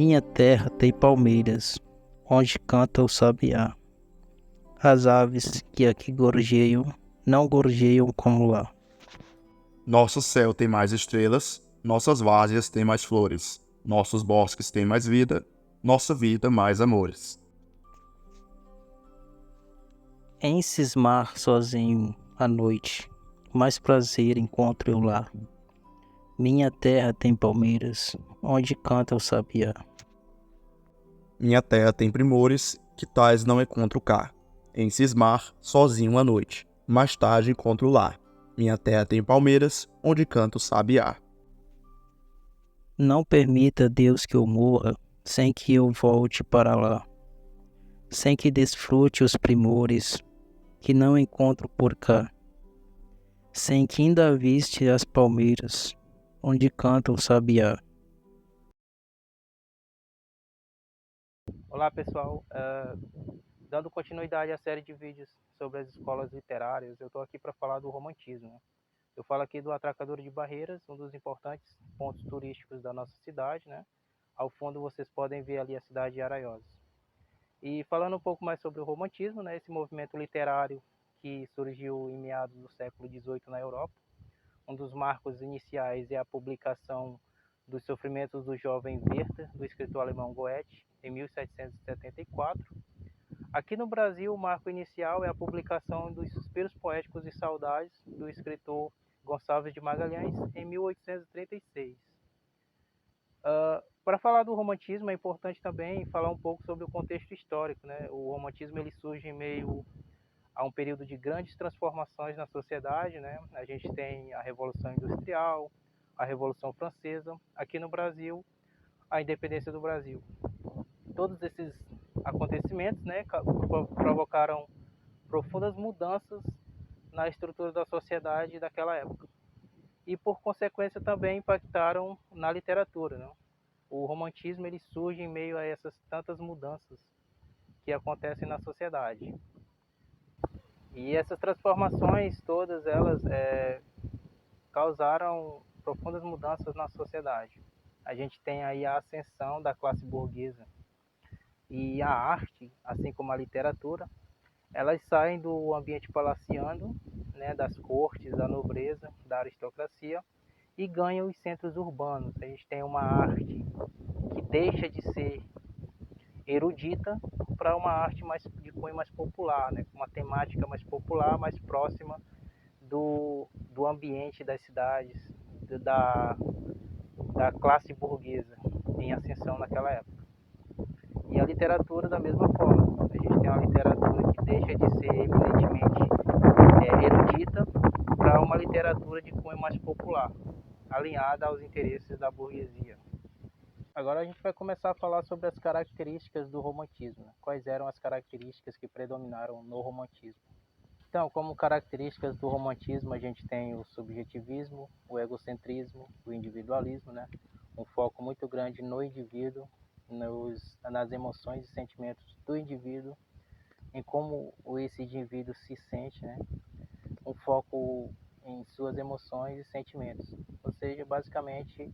Minha terra tem palmeiras, onde canta o sabiá. As aves que aqui gorjeiam, não gorjeiam como lá. Nosso céu tem mais estrelas, nossas várzeas têm mais flores, nossos bosques têm mais vida, nossa vida mais amores. Em cismar sozinho à noite, mais prazer encontro eu lá. Minha terra tem palmeiras, onde canta o sabiá. Minha terra tem primores, que tais não encontro cá. Em cismar, sozinho à noite, mais tarde encontro lá. Minha terra tem palmeiras, onde canta o sabiá. Não permita, Deus, que eu morra sem que eu volte para lá, sem que desfrute os primores que não encontro por cá, sem que ainda viste as palmeiras, onde canta o sabiá. Olá pessoal, dando continuidade à série de vídeos sobre as escolas literárias, eu estou aqui para falar do romantismo, né? Eu falo aqui do Atracador de Barreiras, um dos importantes pontos turísticos da nossa cidade, né? Ao fundo vocês podem ver ali a cidade de Araioses. E falando um pouco mais sobre o romantismo, né? Esse movimento literário que surgiu em meados do século XVIII na Europa. Um dos marcos iniciais é a publicação dos Sofrimentos do Jovem Werther, do escritor alemão Goethe, em 1774. Aqui no Brasil, o marco inicial é a publicação dos Suspiros Poéticos e Saudades, do escritor Gonçalves de Magalhães, em 1836. Para falar do romantismo, é importante também falar um pouco sobre o contexto histórico, né? O romantismo ele surge em meio a um período de grandes transformações na sociedade, né? A gente tem a Revolução Industrial, a Revolução Francesa, aqui no Brasil, a independência do Brasil. Todos esses acontecimentos, né, provocaram profundas mudanças na estrutura da sociedade daquela época. E, por consequência, também impactaram na literatura, né? O romantismo ele surge em meio a essas tantas mudanças que acontecem na sociedade. E essas transformações, todas elas causaram profundas mudanças na sociedade. A gente tem aí a ascensão da classe burguesa e a arte, assim como a literatura, elas saem do ambiente palaciano, né, das cortes, da nobreza, da aristocracia, e ganham os centros urbanos. A gente tem uma arte que deixa de ser erudita para uma arte mais de cunho mais popular, né, uma temática mais popular, mais próxima do ambiente das cidades, da, da classe burguesa em ascensão naquela época. E a literatura da mesma forma. A gente tem uma literatura que deixa de ser evidentemente erudita para uma literatura de cunho mais popular, alinhada aos interesses da burguesia. Agora a gente vai começar a falar sobre as características do romantismo. Né? Quais eram as características que predominaram no romantismo? Então, como características do romantismo, a gente tem o subjetivismo, o egocentrismo, o individualismo, né? Um foco muito grande no indivíduo, nas emoções e sentimentos do indivíduo, em como esse indivíduo se sente, né? Um foco em suas emoções e sentimentos. Ou seja, basicamente,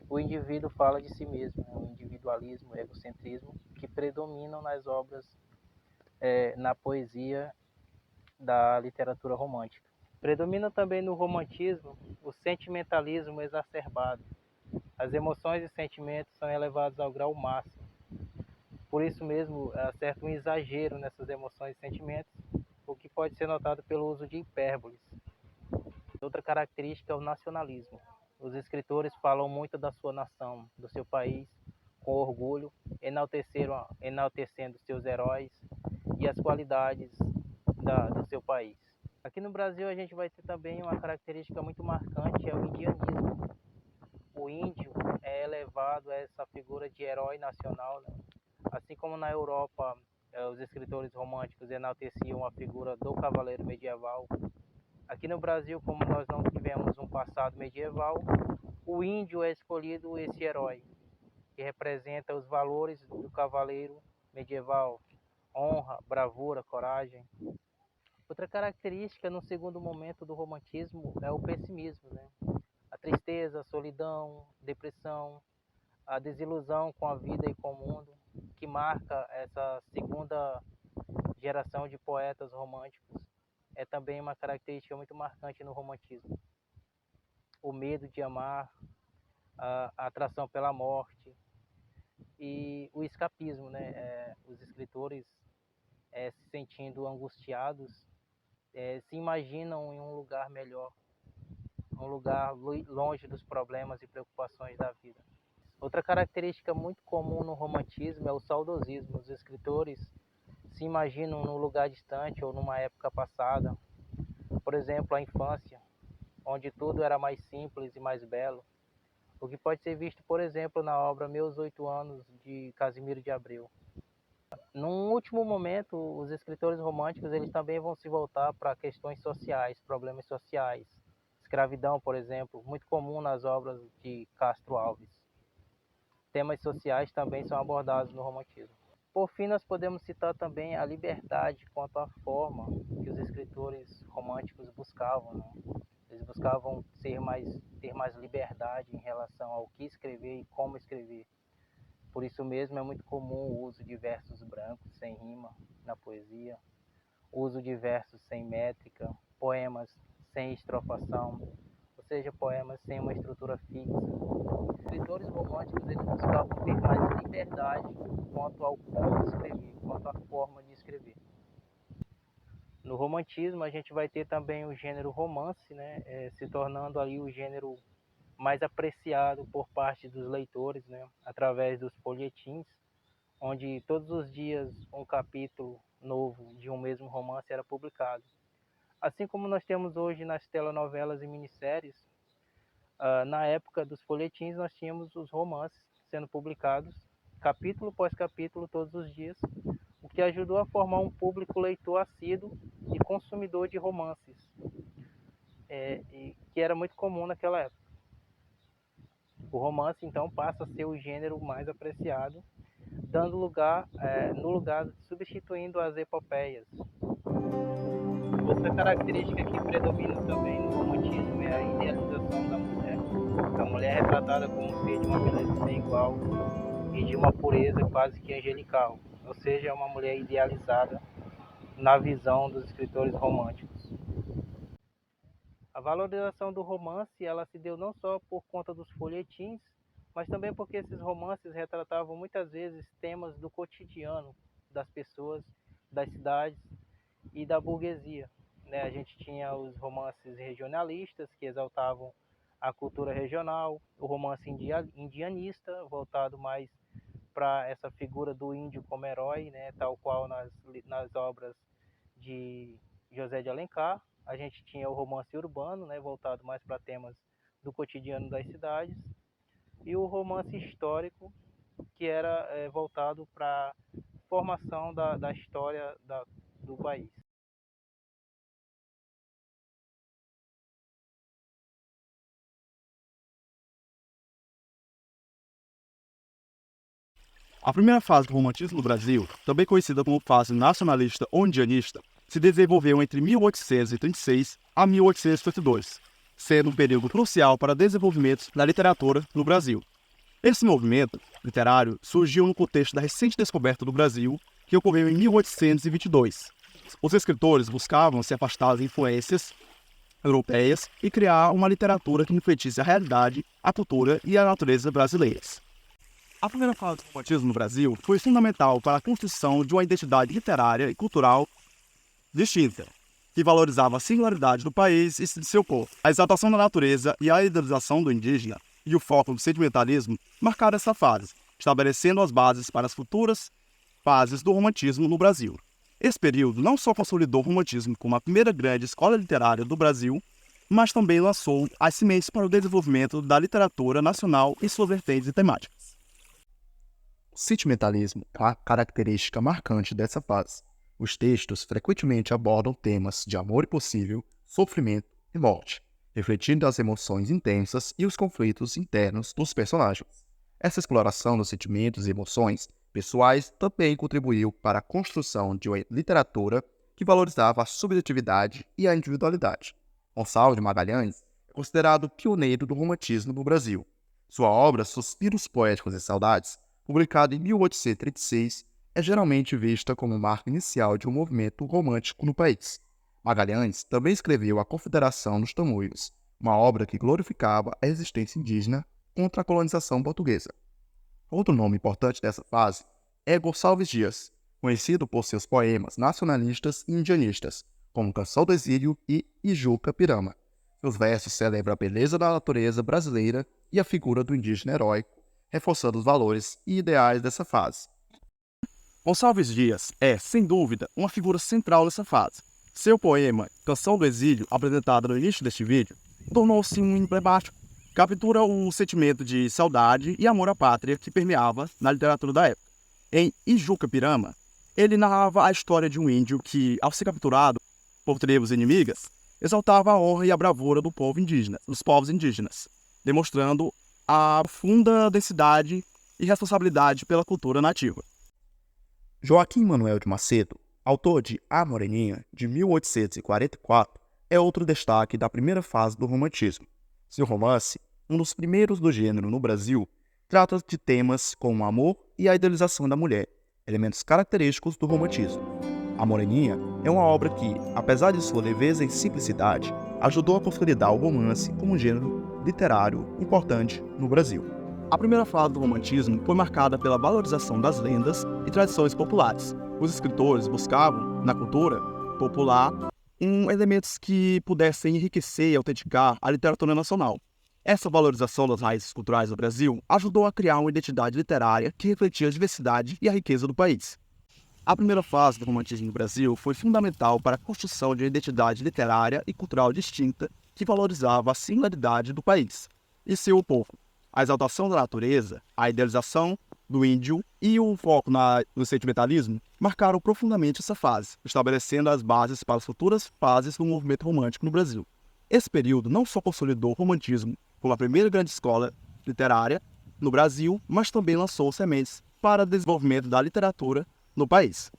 o indivíduo fala de si mesmo, né? O individualismo, o egocentrismo, que predominam nas obras, na poesia da literatura romântica. Predomina também no romantismo o sentimentalismo exacerbado. As emoções e sentimentos são elevados ao grau máximo. Por isso mesmo, há certo um exagero nessas emoções e sentimentos, o que pode ser notado pelo uso de hipérboles. Outra característica é o nacionalismo. Os escritores falam muito da sua nação, do seu país, com orgulho, enaltecendo seus heróis e as qualidades do seu país. Aqui no Brasil a gente vai ter também uma característica muito marcante, é o indianismo. O índio é elevado a essa figura de herói nacional, né? Assim como na Europa os escritores românticos enalteciam a figura do cavaleiro medieval. Aqui no Brasil, como nós não tivemos um passado medieval, o índio é escolhido esse herói, que representa os valores do cavaleiro medieval, honra, bravura, coragem. Outra característica no segundo momento do romantismo é o pessimismo, né? A tristeza, a solidão, depressão, a desilusão com a vida e com o mundo, que marca essa segunda geração de poetas românticos, é também uma característica muito marcante no romantismo. O medo de amar, a atração pela morte e o escapismo, né? Os escritores se sentindo angustiados, se imaginam em um lugar melhor, um lugar longe dos problemas e preocupações da vida. Outra característica muito comum no romantismo é o saudosismo. Os escritores se imaginam num lugar distante ou numa época passada, por exemplo, a infância, onde tudo era mais simples e mais belo, o que pode ser visto, por exemplo, na obra Meus 8 Anos, de Casimiro de Abreu. Num último momento, os escritores românticos eles também vão se voltar para questões sociais, problemas sociais, escravidão, por exemplo, muito comum nas obras de Castro Alves. Temas sociais também são abordados no romantismo. Por fim, nós podemos citar também a liberdade quanto à forma que os escritores românticos buscavam, né? Eles buscavam ter mais liberdade em relação ao que escrever e como escrever. Por isso mesmo é muito comum o uso de versos brancos sem rima na poesia, o uso de versos sem métrica, poemas sem estrofação, ou seja, poemas sem uma estrutura fixa. Os escritores românticos eles buscavam ter mais liberdade quanto ao como escrever, quanto à forma de escrever. No romantismo a gente vai ter também o gênero romance, né, se tornando ali o gênero mais apreciado por parte dos leitores, né, através dos folhetins, onde todos os dias um capítulo novo de um mesmo romance era publicado. Assim como nós temos hoje nas telenovelas e minisséries, na época dos folhetins nós tínhamos os romances sendo publicados, capítulo após capítulo, todos os dias, o que ajudou a formar um público leitor assíduo e consumidor de romances, que era muito comum naquela época. O romance, então, passa a ser o gênero mais apreciado, dando lugar, substituindo as epopeias. Outra característica que predomina também no romantismo é a idealização da mulher. A mulher é retratada como um ser de uma beleza sem igual e de uma pureza quase que angelical, ou seja, é uma mulher idealizada na visão dos escritores românticos. A valorização do romance ela se deu não só por conta dos folhetins, mas também porque esses romances retratavam muitas vezes temas do cotidiano das pessoas, das cidades e da burguesia. Né? A gente tinha os romances regionalistas, que exaltavam a cultura regional, o romance indianista, voltado mais para essa figura do índio como herói, né? Tal qual nas obras de José de Alencar. A gente tinha o romance urbano, né? Voltado mais para temas do cotidiano das cidades, e o romance histórico, que era voltado para a formação da história do país. A primeira fase do romantismo no Brasil, também conhecida como fase nacionalista ou indianista, se desenvolveu entre 1836 a 1832, sendo um período crucial para o desenvolvimento da literatura no Brasil. Esse movimento literário surgiu no contexto da recente descoberta do Brasil, que ocorreu em 1822. Os escritores buscavam se afastar das influências europeias e criar uma literatura que refletisse a realidade, a cultura e a natureza brasileiras. A primeira fase do romantismo no Brasil foi fundamental para a construção de uma identidade literária e cultural distinta, que valorizava a singularidade do país e de seu povo. A exaltação da natureza e a idealização do indígena e o foco no sentimentalismo marcaram essa fase, estabelecendo as bases para as futuras fases do romantismo no Brasil. Esse período não só consolidou o romantismo como a primeira grande escola literária do Brasil, mas também lançou as sementes para o desenvolvimento da literatura nacional e suas vertentes e temáticas. O sentimentalismo é uma característica marcante dessa fase. Os textos frequentemente abordam temas de amor impossível, sofrimento e morte, refletindo as emoções intensas e os conflitos internos dos personagens. Essa exploração dos sentimentos e emoções pessoais também contribuiu para a construção de uma literatura que valorizava a subjetividade e a individualidade. Gonçalo de Magalhães é considerado pioneiro do romantismo no Brasil. Sua obra Suspiros Poéticos e Saudades, publicada em 1836, é geralmente vista como marca inicial de um movimento romântico no país. Magalhães também escreveu A Confederação dos Tamoios, uma obra que glorificava a existência indígena contra a colonização portuguesa. Outro nome importante dessa fase é Gonçalves Dias, conhecido por seus poemas nacionalistas e indianistas, como Canção do Exílio e Ijuca Pirama. Seus versos celebram a beleza da natureza brasileira e a figura do indígena heróico, reforçando os valores e ideais dessa fase. Gonçalves Dias é, sem dúvida, uma figura central nessa fase. Seu poema Canção do Exílio, apresentado no início deste vídeo, tornou-se um emblemático. Captura o sentimento de saudade e amor à pátria que permeava na literatura da época. Em Ijuca Pirama, ele narrava a história de um índio que, ao ser capturado por tribos inimigas, exaltava a honra e a bravura dos povos indígenas, demonstrando a profunda densidade e responsabilidade pela cultura nativa. Joaquim Manuel de Macedo, autor de A Moreninha, de 1844, é outro destaque da primeira fase do romantismo. Seu romance, um dos primeiros do gênero no Brasil, trata de temas como o amor e a idealização da mulher, elementos característicos do romantismo. A Moreninha é uma obra que, apesar de sua leveza e simplicidade, ajudou a consolidar o romance como um gênero literário importante no Brasil. A primeira fase do romantismo foi marcada pela valorização das lendas e tradições populares. Os escritores buscavam, na cultura popular, elementos que pudessem enriquecer e autenticar a literatura nacional. Essa valorização das raízes culturais do Brasil ajudou a criar uma identidade literária que refletia a diversidade e a riqueza do país. A primeira fase do romantismo no Brasil foi fundamental para a construção de uma identidade literária e cultural distinta que valorizava a singularidade do país e seu povo. A exaltação da natureza, a idealização do índio e o foco no sentimentalismo marcaram profundamente essa fase, estabelecendo as bases para as futuras fases do movimento romântico no Brasil. Esse período não só consolidou o romantismo como a primeira grande escola literária no Brasil, mas também lançou sementes para o desenvolvimento da literatura no país.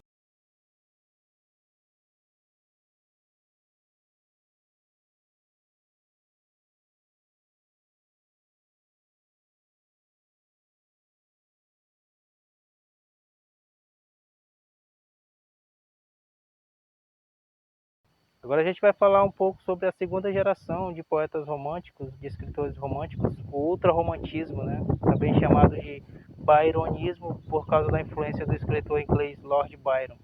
Agora a gente vai falar um pouco sobre a segunda geração de poetas românticos, de escritores românticos, o ultrarromantismo, né? Também chamado de byronismo por causa da influência do escritor inglês Lord Byron.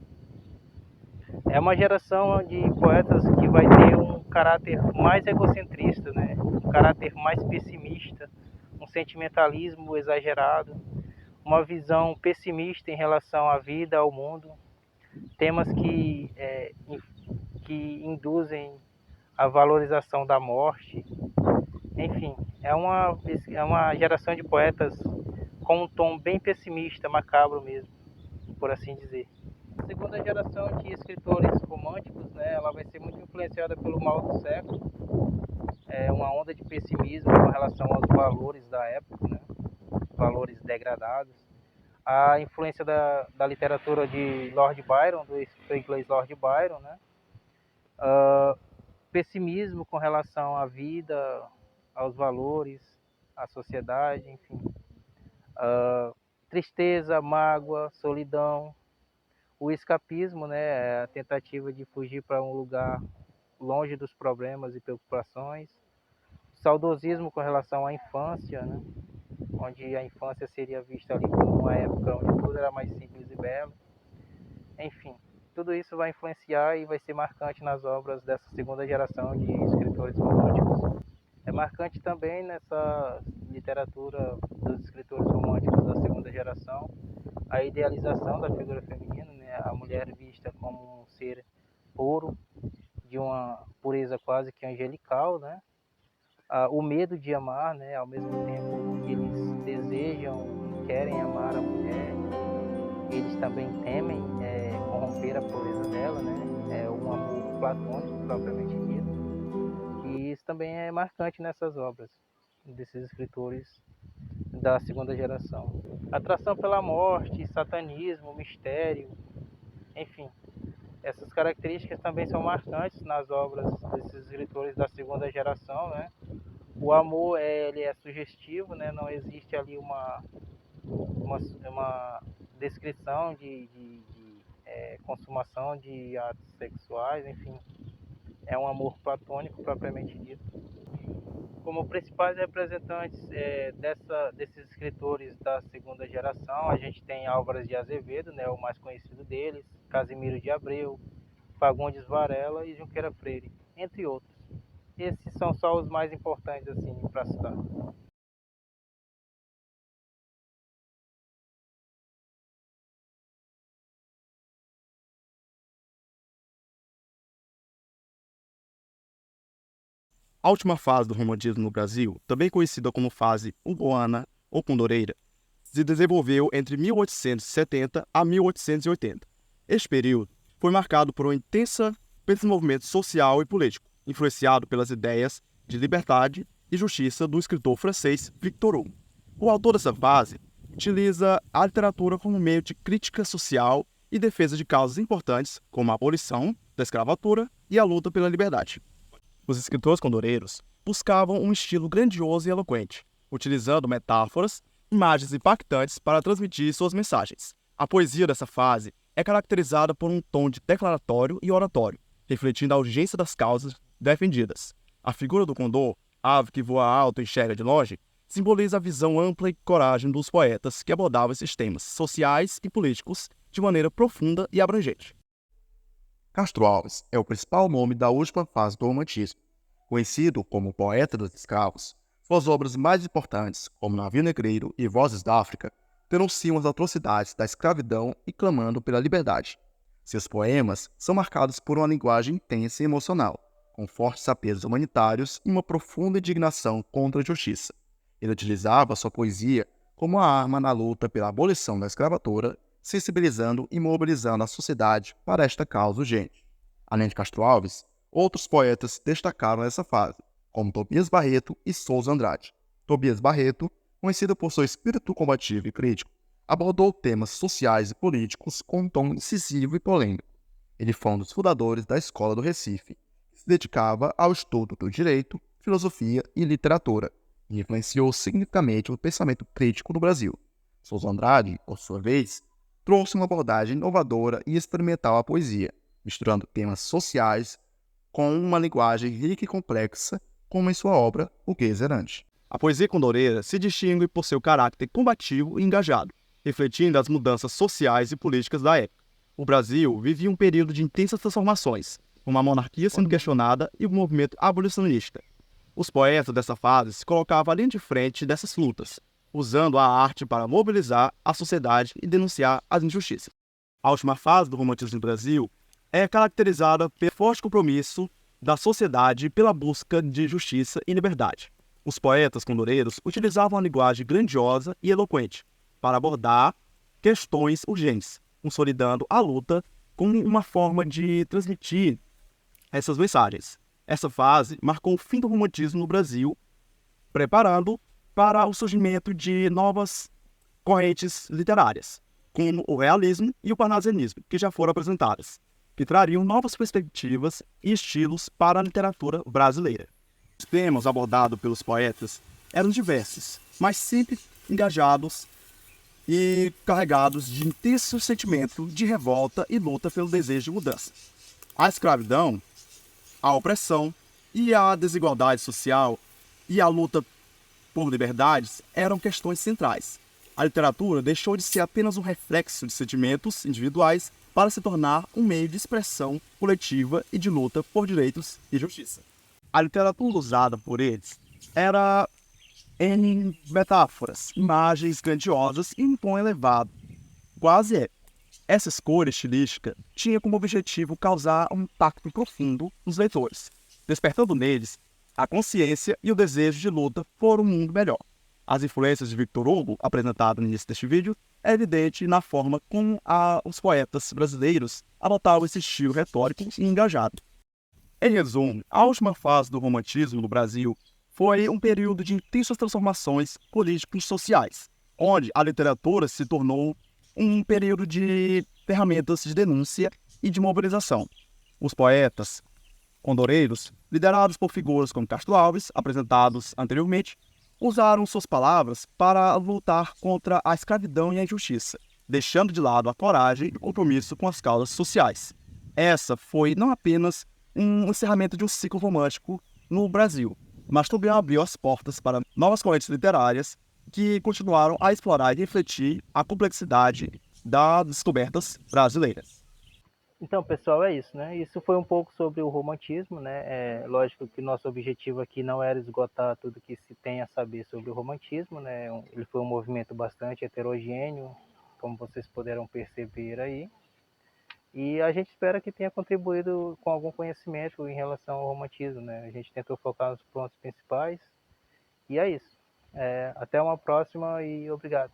É uma geração de poetas que vai ter um caráter mais egocentrista, né? Um caráter mais pessimista, um sentimentalismo exagerado, uma visão pessimista em relação à vida, ao mundo, temas que induzem a valorização da morte. Enfim, é uma geração de poetas com um tom bem pessimista, macabro mesmo, por assim dizer. A segunda geração de escritores românticos, né, ela vai ser muito influenciada pelo mal do século, uma onda de pessimismo com relação aos valores da época, né, valores degradados. A influência da literatura de Lord Byron, do escritor inglês Lord Byron, né, pessimismo com relação à vida, aos valores, à sociedade, enfim. Tristeza, mágoa, solidão, o escapismo, né, a tentativa de fugir para um lugar longe dos problemas e preocupações. Saudosismo com relação à infância, né, onde a infância seria vista ali como uma época onde tudo era mais simples e belo. Enfim, tudo isso vai influenciar e vai ser marcante nas obras dessa segunda geração de escritores românticos. É marcante também nessa literatura dos escritores românticos da segunda geração a idealização da figura feminina, né? A mulher vista como um ser puro, de uma pureza quase que angelical, né? O medo de amar, né? Ao mesmo tempo que eles desejam, querem amar a mulher, eles também temem corromper a pureza dela, né? É um amor platônico, propriamente dito. E isso também é marcante nessas obras desses escritores da segunda geração. Atração pela morte, satanismo, mistério, enfim. Essas características também são marcantes nas obras desses escritores da segunda geração, né? O O amor ele é sugestivo, né? Não existe ali uma descrição de consumação de atos sexuais, enfim, é um amor platônico propriamente dito. Como principais representantes desses escritores da segunda geração, a gente tem Álvares de Azevedo, né, o mais conhecido deles, Casimiro de Abreu, Fagundes Varela e Junqueira Freire, entre outros. Esses são só os mais importantes assim para citar. A última fase do romantismo no Brasil, também conhecida como fase urbana ou condoreira, se desenvolveu entre 1870 a 1880. Este período foi marcado por um intenso desenvolvimento social e político, influenciado pelas ideias de liberdade e justiça do escritor francês Victor Hugo. O autor dessa fase utiliza a literatura como meio de crítica social e defesa de causas importantes, como a abolição da escravatura e a luta pela liberdade. Os escritores condoreiros buscavam um estilo grandioso e eloquente, utilizando metáforas, imagens impactantes para transmitir suas mensagens. A poesia dessa fase é caracterizada por um tom de declaratório e oratório, refletindo a urgência das causas defendidas. A figura do condor, ave que voa alto e enxerga de longe, simboliza a visão ampla e coragem dos poetas que abordavam esses temas sociais e políticos de maneira profunda e abrangente. Castro Alves é o principal nome da última fase do romantismo. Conhecido como poeta dos escravos, suas obras mais importantes, como Navio Negreiro e Vozes da África, denunciam as atrocidades da escravidão e clamando pela liberdade. Seus poemas são marcados por uma linguagem intensa e emocional, com fortes apelos humanitários e uma profunda indignação contra a injustiça. Ele utilizava sua poesia como uma arma na luta pela abolição da escravatura, sensibilizando e mobilizando a sociedade para esta causa urgente. Além de Castro Alves, outros poetas destacaram nessa fase, como Tobias Barreto e Souza Andrade. Tobias Barreto, conhecido por seu espírito combativo e crítico, abordou temas sociais e políticos com um tom incisivo e polêmico. Ele foi um dos fundadores da Escola do Recife, que se dedicava ao estudo do direito, filosofia e literatura, e influenciou significativamente o pensamento crítico no Brasil. Souza Andrade, por sua vez, trouxe uma abordagem inovadora e experimental à poesia, misturando temas sociais com uma linguagem rica e complexa, como em sua obra O Guês Errante. A poesia condoreira se distingue por seu caráter combativo e engajado, refletindo as mudanças sociais e políticas da época. O Brasil vivia um período de intensas transformações, com uma monarquia sendo questionada e um movimento abolicionista. Os poetas dessa fase se colocavam à linha de frente dessas lutas, usando a arte para mobilizar a sociedade e denunciar as injustiças. A última fase do romantismo no Brasil é caracterizada pelo forte compromisso da sociedade pela busca de justiça e liberdade. Os poetas condoreiros utilizavam uma linguagem grandiosa e eloquente para abordar questões urgentes, consolidando a luta como uma forma de transmitir essas mensagens. Essa fase marcou o fim do romantismo no Brasil, preparando para o surgimento de novas correntes literárias, como o realismo e o parnasianismo, que já foram apresentadas, que trariam novas perspectivas e estilos para a literatura brasileira. Os temas abordados pelos poetas eram diversos, mas sempre engajados e carregados de intenso sentimento de revolta e luta pelo desejo de mudança. A escravidão, a opressão e a desigualdade social e a luta por liberdades eram questões centrais. A literatura deixou de ser apenas um reflexo de sentimentos individuais para se tornar um meio de expressão coletiva e de luta por direitos e justiça. A literatura usada por eles era em metáforas, imagens grandiosas e um tom elevado, quase épico. Essa escolha estilística tinha como objetivo causar um impacto profundo nos leitores, despertando neles a consciência e o desejo de luta por um mundo melhor. As influências de Victor Hugo, apresentado no início deste vídeo, é evidente na forma como os poetas brasileiros adotavam esse estilo retórico e engajado. Em resumo, a última fase do romantismo no Brasil foi um período de intensas transformações políticas e sociais, onde a literatura se tornou um período de ferramentas de denúncia e de mobilização. Os poetas condoreiros liderados por figuras como Castro Alves, apresentados anteriormente, usaram suas palavras para lutar contra a escravidão e a injustiça, deixando de lado a coragem e o compromisso com as causas sociais. Essa foi não apenas um encerramento de um ciclo romântico no Brasil, mas também abriu as portas para novas correntes literárias que continuaram a explorar e refletir a complexidade das descobertas brasileiras. Então, pessoal, é isso, né? Isso foi um pouco sobre o romantismo, né? É lógico que nosso objetivo aqui não era esgotar tudo que se tem a saber sobre o romantismo, né? Ele foi um movimento bastante heterogêneo, como vocês puderam perceber aí. E a gente espera que tenha contribuído com algum conhecimento em relação ao romantismo, né? A gente tentou focar nos pontos principais. E é isso. Até uma próxima e obrigado.